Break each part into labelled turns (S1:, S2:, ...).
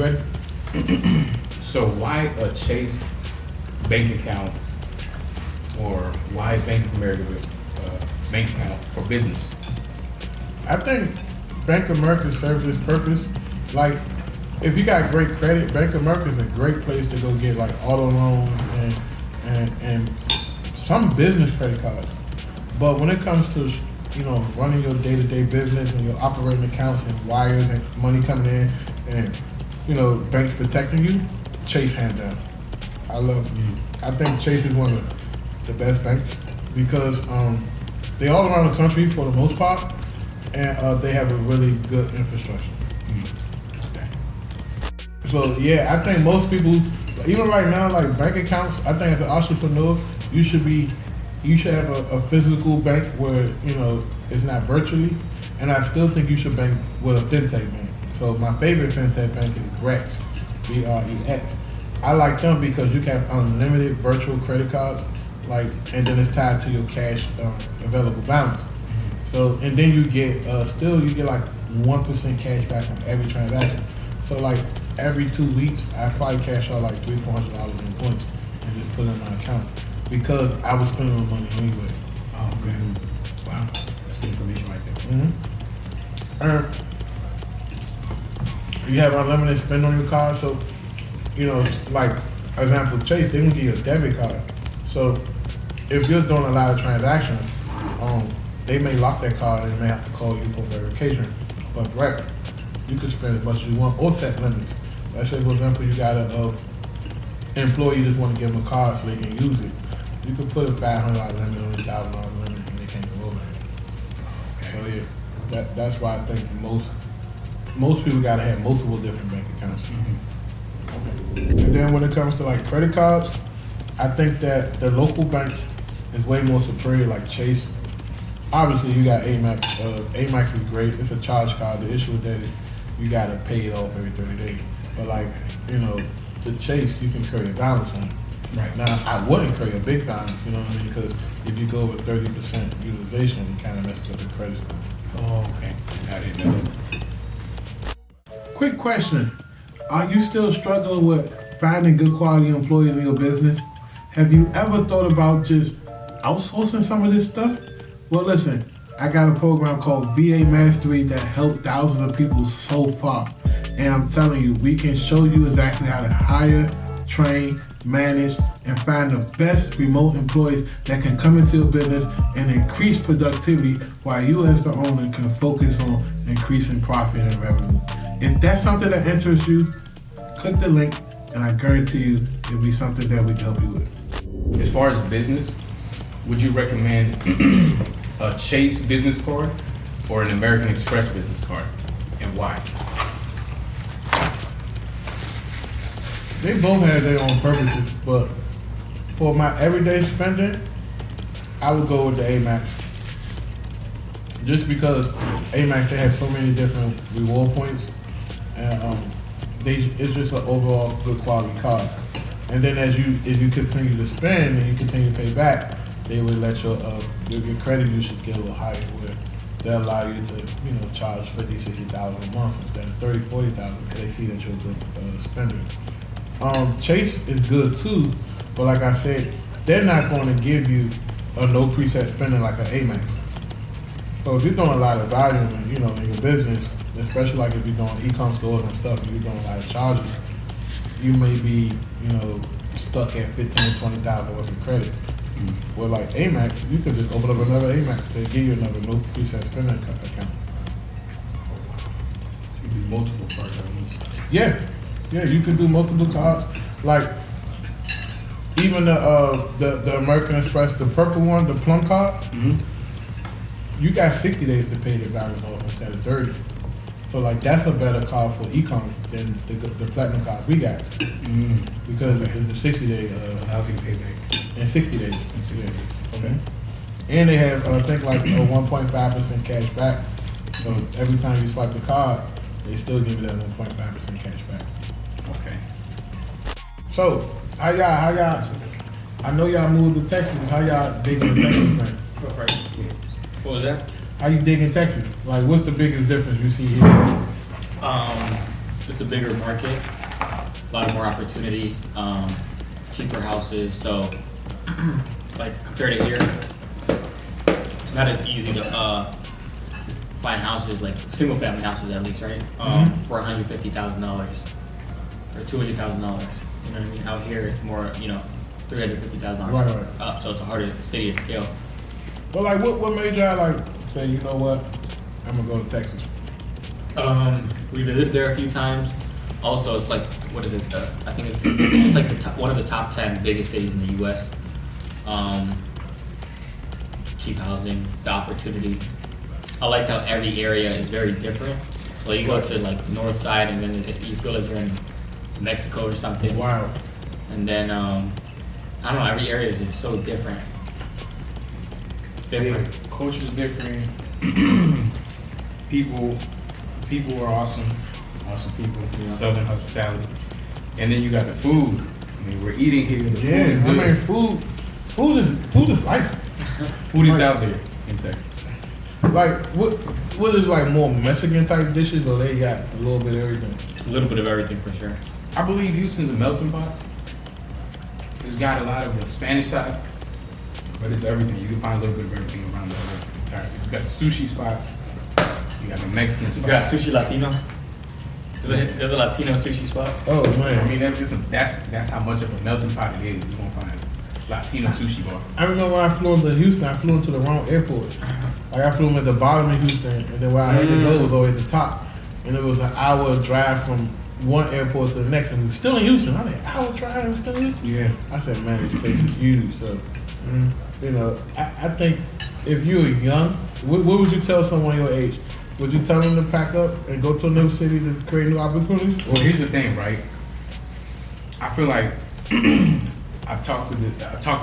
S1: ready?
S2: So why a Chase bank account, or why Bank of America bank account for business?
S1: I think Bank of America serves its purpose. Like, if you got great credit, Bank of America is a great place to go get like auto loans and some business credit cards. But when it comes to, you know, running your day-to-day business and your operating accounts and wires and money coming in and, you know, banks protecting you, Chase hand down. I think Chase is one of the best banks because they all around the country for the most part, and they have a really good infrastructure.
S2: Okay.
S1: So yeah, I think most people, even right now, like bank accounts, I think as an entrepreneur, you should have a physical bank where, you know, it's not virtually, and I still think you should bank with a fintech bank. So my favorite fintech bank is Grex, Brex. I like them because you can have unlimited virtual credit cards, like, and then it's tied to your cash available balance. So, and then you get you get like 1% cash back on every transaction. So like every 2 weeks, I probably cash out like $300-400 in points and just put it in my account because I was spending the money anyway.
S2: Oh, okay. Wow, that's good information right there.
S1: You have unlimited spend on your card, so you know, like example, Chase, they can give you a debit card. So if you're doing a lot of transactions, they may lock that card and they may have to call you for verification. But Brex, you can spend as much as you want or set limits. Let's say, for example, you got an employee you just want to give them a card so they can use it. You can put a $500 limit on a $1,000 limit and they can't go over it. So yeah, that's why I think most people gotta have multiple different bank accounts. And then when it comes to like credit cards, I think that the local banks is way more superior, like Chase. Obviously, you got Amex. Amex is great. It's a charge card. The issue with that is you gotta pay it off every 30 days. But like, you know, the Chase, you can carry a balance on it.
S2: Right.
S1: Now, I wouldn't carry a big balance, you know what I mean? Because if you go over 30% utilization, it kind of messes up the credit score.
S2: Oh, okay. I didn't know.
S1: Quick question. Are you still struggling with finding good quality employees in your business? Have you ever thought about just outsourcing some of this stuff? Well, listen, I got a program called VA Mastery that helped thousands of people so far. And I'm telling you, we can show you exactly how to hire, train, manage, and find the best remote employees that can come into your business and increase productivity while you as the owner can focus on increasing profit and revenue. If that's something that interests you, click the link and I guarantee you it'll be something that we can help you with.
S2: As far as business, would you recommend a Chase business card or an American Express business card, and why?
S1: They both have their own purposes, but for my everyday spending, I would go with the Amex. Just because Amex, they have so many different reward points, and it's just an overall good quality card. And then if you continue to spend and you continue to pay back, they would let your credit usage get a little higher, where they'll allow you to, you know, charge $50,000-$60,000 a month instead of $30,000-$40,000 because they see that you're a good spender. Chase is good too, but like I said, they're not going to give you a no preset spending like an Amex. So if you're doing a lot of volume, you know, in your business, especially like if you're doing ecomm stores and stuff, and you're doing a lot of charges, you may be, you know, stuck at $15,000-$20,000 worth of credit. Well, like Amex, you can just open up another Amex. They give you another no preset spending account.
S2: You do multiple cards at least.
S1: Yeah, you can do multiple cards. Like even the American Express, the purple one, the plum card. You got 60 days to pay the balance off instead of 30. So like that's a better card for ecom than the platinum cards we got because it's a 60-day
S2: housing payback
S1: in 60 days.
S2: in 60 days.
S1: Okay. And they have I think like a 1.5% cash back. So every time you swipe the card, they still give you that 1.5% cash back.
S2: Okay.
S1: So how y'all? I know y'all moved to Texas. How y'all digging Texas, man?
S3: What was that?
S1: How you digging Texas? Like, what's the biggest difference you see here?
S4: it's a bigger market, a lot more opportunity, cheaper houses. So, like compared to here, it's not as easy to find houses like single family houses at least, right? For $150,000 or $200,000. You know what I mean? Out here, it's more, $350,000
S1: Right.
S4: up. So it's a harder city to scale.
S1: But like, what made y'all like say, you know what, I'm gonna go to Texas?
S4: We've lived there a few times. Also, it's like, what is it? I think it's like one of the top 10 biggest cities in the U.S. Cheap housing, the opportunity. I like how every area is very different. So you go to like the north side, and then you feel like you're in Mexico or something.
S1: Wow.
S4: And then I don't know. Every area is just so different. It's different.
S2: Yeah, culture's different. people are awesome people.
S4: Yeah.
S2: Southern hospitality, and then you got the food. I mean, we're eating here. The food is
S1: Yeah, I
S2: good.
S1: mean, food is life.
S2: Food is
S1: like-
S2: out there in Texas.
S1: Like, what is like more Mexican type dishes, or they got a little bit of everything?
S4: A little bit of everything for sure.
S2: I believe Houston's a melting pot. It's got a lot of the Spanish side, but it's everything. You can find a little bit of everything around the whole entire city. You got the sushi spots. You got the Mexican spots.
S4: You got sushi Latino. There's a Latino sushi spot.
S1: Oh
S2: I
S1: man,
S2: mean, that's how much of a melting pot it is. You're gonna find Latino sushi bar.
S1: I remember when I flew into Houston, I flew into the wrong airport. Like I flew in at the bottom of Houston, and then where I had to go was over at the top, and it was an hour drive from one airport to the next, and we were still in Houston. I was like, hour drive, and we're still in Houston.
S2: Yeah.
S1: I said, man, this place is huge. So, I think if you were young, what would you tell someone your age? Would you tell them to pack up and go to a new city to create new opportunities?
S2: Well, here's the thing, right? I feel like I've talked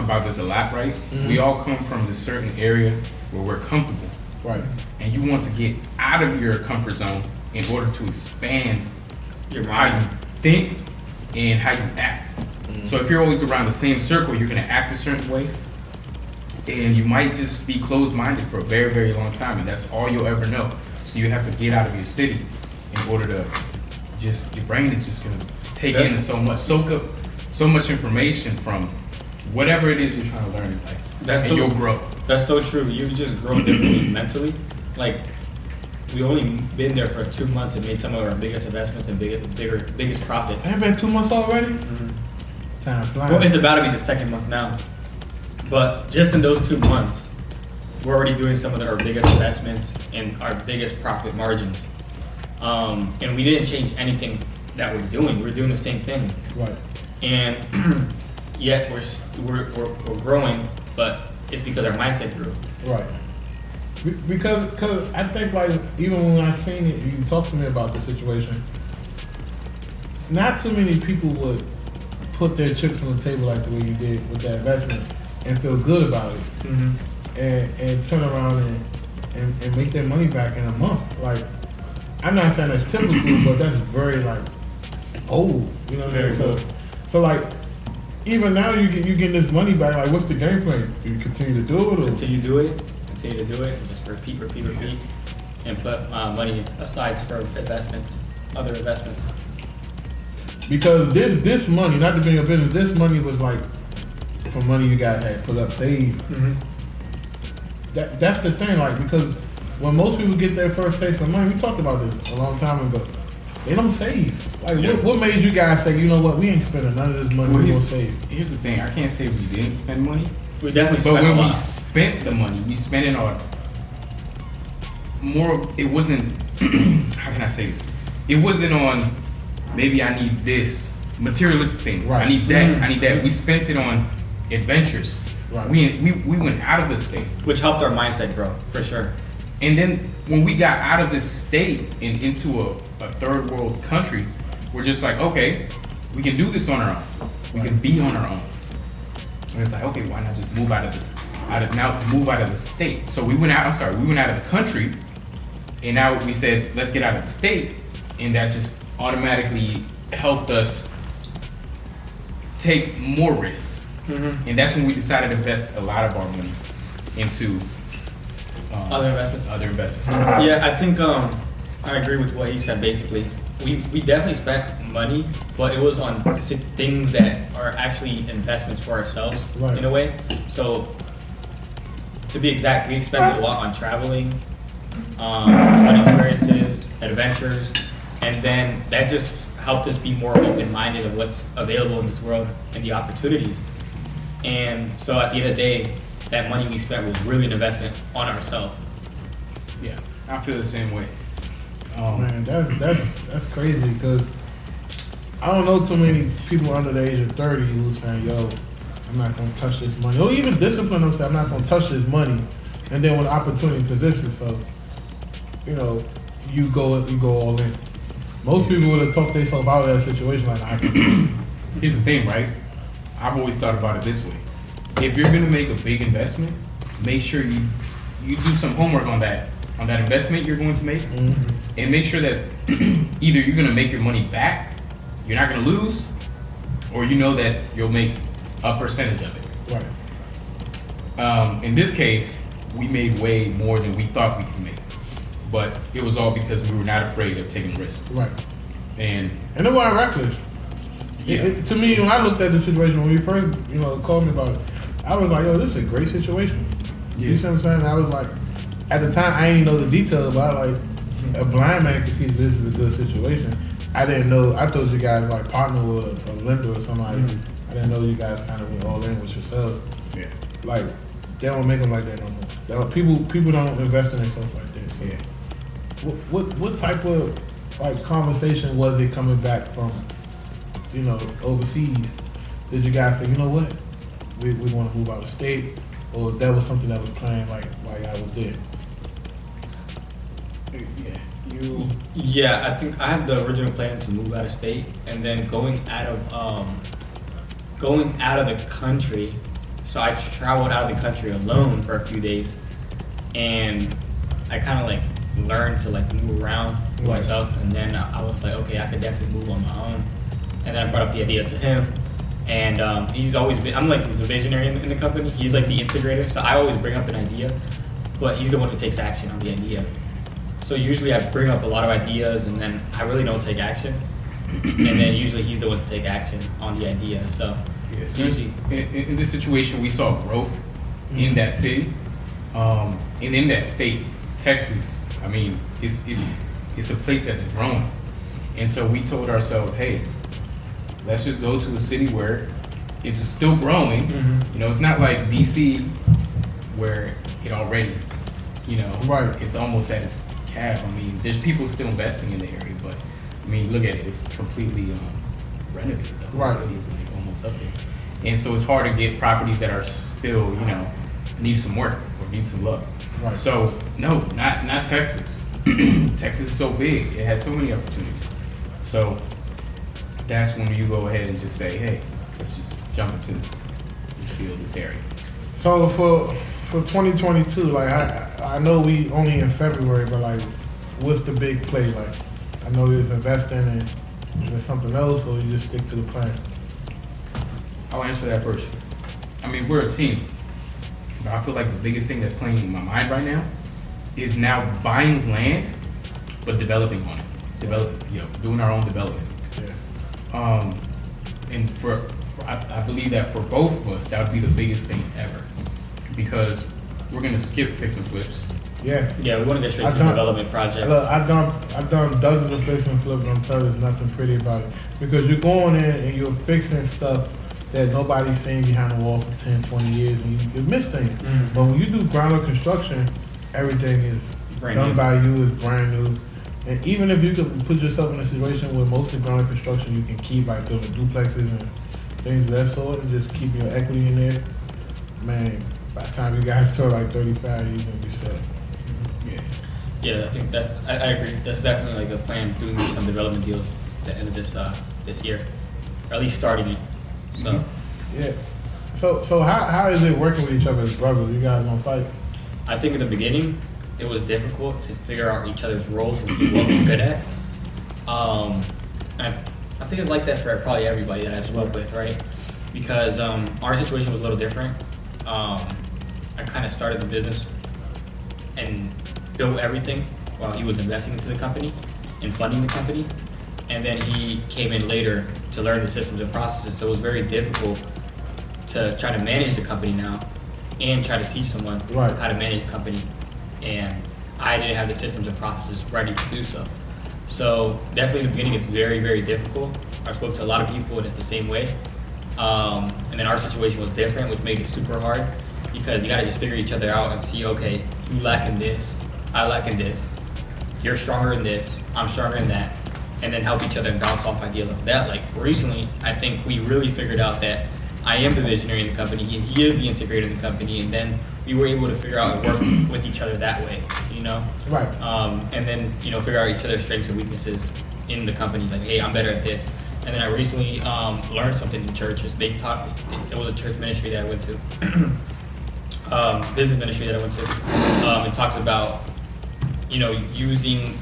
S2: about this a lot, right? We all come from this certain area where we're comfortable,
S1: Right.
S2: and you want to get out of your comfort zone in order to expand
S4: Your
S2: how you
S4: mind.
S2: think and how you act. So if you're always around the same circle, you're gonna act a certain way, and you might just be closed-minded for a very, very long time, and that's all you'll ever know. So you have to get out of your city in order to your brain is just gonna take in so much, soak up so much information from whatever it is you're trying to learn in life,
S4: That's
S2: and
S4: so-
S2: you'll grow.
S4: That's so true. You just grow differently mentally. Like, we only been there for 2 months and made some of our biggest investments and biggest profits.
S1: It been 2 months already? Time flying.
S4: Well, it's about to be the second month now. But just in those 2 months, we're already doing some of our biggest investments and our biggest profit margins. And we didn't change anything that we're doing. We're doing the same thing.
S1: Right.
S4: And yet we're growing, but it's because our mindset grew.
S1: Right. Because I think like even when I seen it, you talked to me about the situation. Not too many people would put their chips on the table like the way you did with that investment and feel good about it, and turn around and make their money back in a month. Like, I'm not saying that's typical, but that's very like old. You know what I mean? So like, even now you getting this money back. Like, what's the game plan? Do you continue to do it, or
S4: Continue to do it, and just repeat, and put money aside for investments, other investments.
S1: because this money, not to bring up business, this money was like from money you guys had put up, saved. That's the thing, like, because when most people get their first taste of money, we talked about this a long time ago. They don't save. Like, what made you guys say, you know what, we ain't spending none of this money,
S2: Well,
S1: we gonna save?
S2: Here's the thing: I can't say we didn't spend money,
S4: We definitely
S2: but
S4: spent a
S2: when we
S4: lot.
S2: spent the money, we spent it on more. It wasn't. How can I say this? It wasn't on. Maybe I need this materialistic things.
S1: Right.
S2: I need that. I need that. We spent it on adventures.
S1: Right.
S2: We went out of the state,
S4: Which helped our mindset grow, for sure.
S2: and then when we got out of this state and into a third world country, we're just like, okay, we can do this on our own. We can be on our own. And it's like, okay, why not just move out of the state? So we went out. We went out of the country, and now we said, let's get out of the state, and that just automatically helped us take more risks. And that's when we decided to invest a lot of our money into
S4: Other investments.
S2: Other investments.
S4: Yeah, I think I agree with what he said basically. we definitely spent money, but it was on things that are actually investments for ourselves
S1: Right.
S4: in a way. So to be exact, we expended a lot on traveling, fun experiences, adventures, and then that just helped us be more open-minded of what's available in this world and the opportunities. And so at the end of the day, that money we spent was really an investment on ourselves.
S2: Yeah, I feel the same way.
S1: Man, that's crazy because I don't know too many people under the age of 30 who's saying, "Yo, I'm not gonna touch this money," or even discipline themselves. "I'm not gonna touch this money," and then when opportunity presents itself, you know, you go all in. Most people would have talked themselves out of that situation like, "I can."
S2: Here's the thing, right? I've always thought about it this way. If you're gonna make a big investment, make sure you do some homework on that investment you're going to make, and make sure that either you're gonna make your money back, you're not gonna lose, or you know that you'll make a percentage of it.
S1: Right.
S2: In this case, we made way more than we thought we could make, but it was all because we were not afraid of taking risks.
S1: Right.
S2: And
S1: And it wasn't reckless.
S2: yeah,
S1: To me, when I looked at the situation, when we first, called me about it, I was like, "Yo, this is a great situation." You see what I'm saying? I was like, at the time, I didn't know the details, but I like, a blind man could see this is a good situation. I didn't know. I thought you guys like partner with a lender or somebody. I didn't know you guys kind of went all in with yourselves.
S2: yeah,
S1: Like, they don't make them like that no more. People don't invest in themselves like that. So,
S2: yeah.
S1: what type of like conversation was it coming back from, overseas? Did you guys say, you know what, we want to move out of state, or that was something that was playing like while I was there?
S4: Yeah, I think I had the original plan to move out of state, and then going out of the country. So I traveled out of the country alone for a few days, and I kind of like learned to like move around myself, and then I was like, okay, I could definitely move on my own. And then I brought up the idea to him, and he's always been, I'm like the visionary in the company, he's like the integrator, so I always bring up an idea, but he's the one who takes action on the idea. So usually I bring up a lot of ideas, and then I really don't take action, and then usually he's the one to take action on the idea. So
S2: Yeah, so in this situation, we saw growth in that city, and in that state, Texas. I mean, it's a place that's growing, and so we told ourselves, hey, let's just go to a city where it's still growing. It's not like DC where it already,
S1: Right.
S2: it's almost at its cap. I mean, there's people still investing in the area, but I mean, look at it, it's completely renovated. The whole
S1: Right.
S2: city is like almost up there. And so it's hard to get properties that are still, need some work or need some love.
S1: Right.
S2: So no, not Texas. Texas is so big; it has so many opportunities. So that's when you go ahead and just say, "Hey, let's just jump into this field, this area."
S1: So for 2022, like I know we only in February, but like, what's the big play? Like, I know you're investing and there's something else, or you just stick to the plan.
S2: I'll answer that first. I mean, we're a team, but I feel like the biggest thing that's playing in my mind right now is now buying land, but developing on it. Doing our own development.
S1: Yeah.
S2: And I believe that for both of us, that would be the biggest thing ever, because we're gonna skip fix and flips.
S1: Yeah.
S4: yeah, we want to get straight
S1: I've
S4: to the
S1: done-
S4: development projects.
S1: Look, I've done dozens of fix and flips, and I'm telling you, there's nothing pretty about it. Because you're going in and you're fixing stuff that nobody's seen behind the wall for 10, 20 years, and you miss things. But when you do ground up construction, everything is
S4: Brand
S1: done
S4: new.
S1: by you, is brand new. And even if you could put yourself in a situation where most of ground up construction you can keep, like building duplexes and things of that sort, and just keep your equity in there, man, by the time you guys turn like 35, you're gonna be set.
S4: Yeah, I think that I agree. That's definitely like a plan, doing some development deals at the end of this year, or at least starting it. So
S1: Yeah. So how is it working with each other as brothers? You guys gonna fight?
S4: I think in the beginning it was difficult to figure out each other's roles and see what we're good at. And I think it's like that for probably everybody that I've spoke with, right? Because our situation was a little different. I kind of started the business and built everything while he was investing into the company and funding the company. and then he came in later to learn the systems and processes. So it was very difficult to try to manage the company now and try to teach someone
S1: Right.
S4: how to manage the company. And I didn't have the systems and processes ready to do so. So definitely in the beginning it's very, very difficult. I spoke to a lot of people and it's the same way. And then our situation was different, which made it super hard because you gotta just figure each other out and see, okay, you lack in this, I lack in this, you're stronger in this, I'm stronger in that, and then help each other and bounce off ideas of that. Like recently, I think we really figured out that I am the visionary in the company and he is the integrator in the company, and then we were able to figure out and work with each other that way, you know?
S1: Right.
S4: And then, you know, figure out each other's strengths and weaknesses in the company. Like, hey, I'm better at this. And then I recently learned something in churches. They taught me, it was a church ministry that I went to, business ministry that I went to. It talks about, you know, using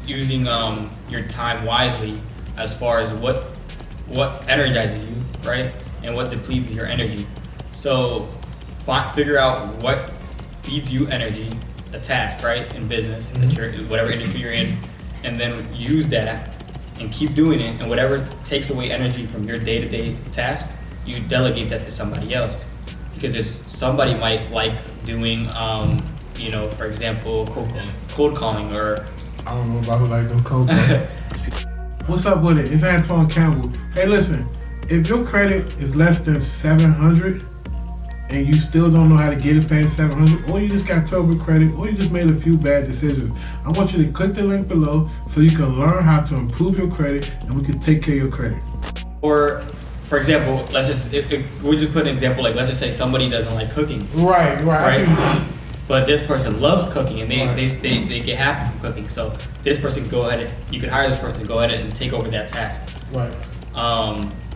S4: your time wisely as far as what energizes you, right? And what depletes your energy. So figure out what feeds you energy, a task, right, in business, that you're, whatever industry you're in, and then use that and keep doing it. And whatever takes away energy from your day-to-day task, you delegate that to somebody else. Because there's somebody might like doing, you know, for example, cold calling or.
S1: I don't know if I would like them cold. What's up with it? It's Antoine Campbell. Hey, listen. If your credit is less than 700 and you still don't know how to get it past 700, or you just got trouble credit, or you just made a few bad decisions, I want you to click the link below so you can learn how to improve your credit and we can take care of your credit.
S4: Or, for example, let's just, we just put an example, like let's just say somebody doesn't like cooking.
S1: Right.
S4: But this person loves cooking and
S1: Right.
S4: they get happy from cooking. So this person can go ahead and, you could hire this person to go ahead and take over that task.
S1: Right.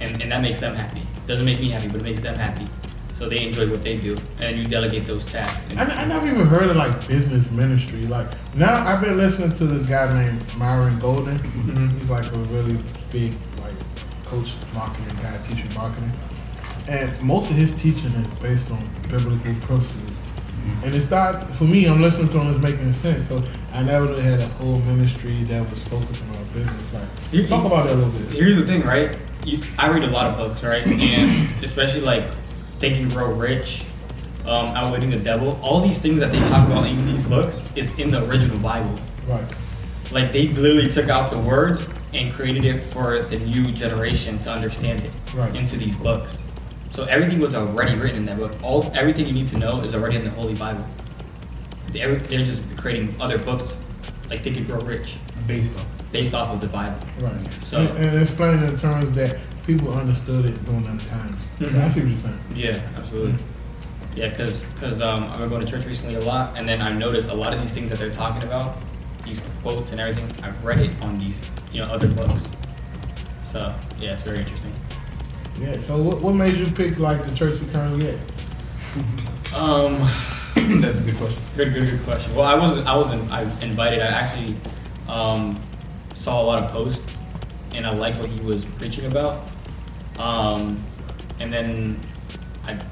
S4: And that makes them happy. Doesn't make me happy, but it makes them happy. So they enjoy what they do, and you delegate those tasks.
S1: I never even heard of like business ministry. Like now, I've been listening to this guy named Myron Golden. He's like a really big like coach marketing guy, teaching marketing, and most of his teaching is based on biblical principles. And it started for me. I'm listening to him, it's making sense. So I never really had a whole ministry that was focusing on business. Like talk about that a little bit.
S4: Here's the thing, right? I read a lot of books, right? And especially like Think and Grow Rich, Outwitting the Devil. All these things that they talk about in these books is in the original Bible.
S1: Right.
S4: Like they literally took out the words and created it for the new generation to understand it into these books. So everything was already written in that book. Everything you need to know is already in the Holy Bible. They're just creating other books like Think and Grow Rich based off of the Bible.
S1: Right.
S4: So
S1: and explain in terms that people understood it during them times. I see what you're saying.
S4: Yeah, absolutely. Yeah, because I've been going to church recently a lot, and then I've noticed a lot of these things that they're talking about, these quotes and everything, I've read it on these, you know, other books. So yeah, it's very interesting.
S1: Yeah. So what made you pick like the church you currently at?
S2: That's a good question.
S4: Good question. Well, I invited. I actually saw a lot of posts, and I liked what he was preaching about. And then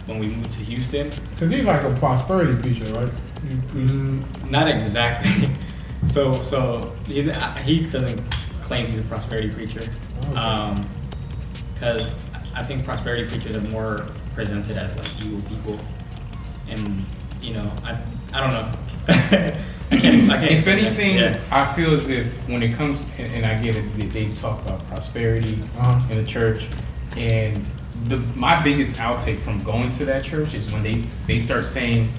S4: when we moved to Houston,
S1: Cause he's like a prosperity preacher, right?
S4: not exactly. So he doesn't claim he's a prosperity preacher. Because I think prosperity preachers are more presented as like evil people, and you know, I don't know. I can't.
S2: If anything,
S4: yeah.
S2: I feel as if when it comes, and I get it, they talk about prosperity in the church, and my biggest outtake from going to that church is when they start saying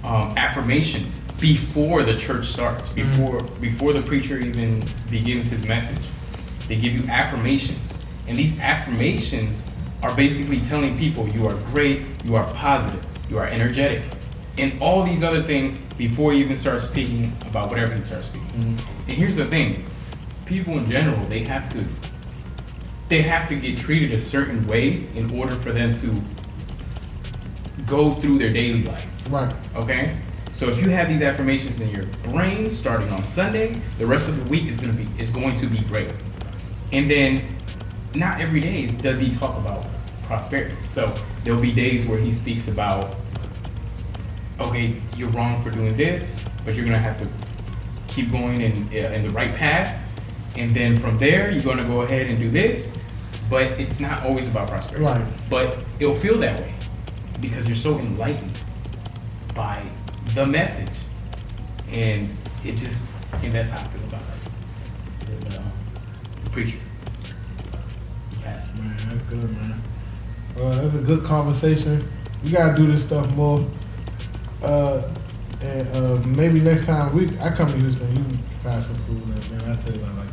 S2: affirmations before the church starts, before the preacher even begins his message. They give you affirmations, and these affirmations are basically telling people you are great, you are positive, you are energetic, and all these other things before you even start speaking about whatever you start speaking. And here's the thing, people in general, they have to get treated a certain way in order for them to go through their daily life.
S1: Right.
S2: Okay? So if you have these affirmations in your brain starting on Sunday, the rest of the week is going to be great. And then not every day does he talk about prosperity. So there'll be days where he speaks about, okay, you're wrong for doing this, but you're gonna have to keep going in the right path. and then from there you're gonna go ahead and do this. But it's not always about prosperity.
S1: Right.
S2: But it'll feel that way because you're so enlightened by the message, and that's how I feel about the preacher. Pastor.
S1: Man, that's good, man. That's a good conversation. We gotta do this stuff more. And maybe next time I come to Houston, you can find some food, man. I tell you, I like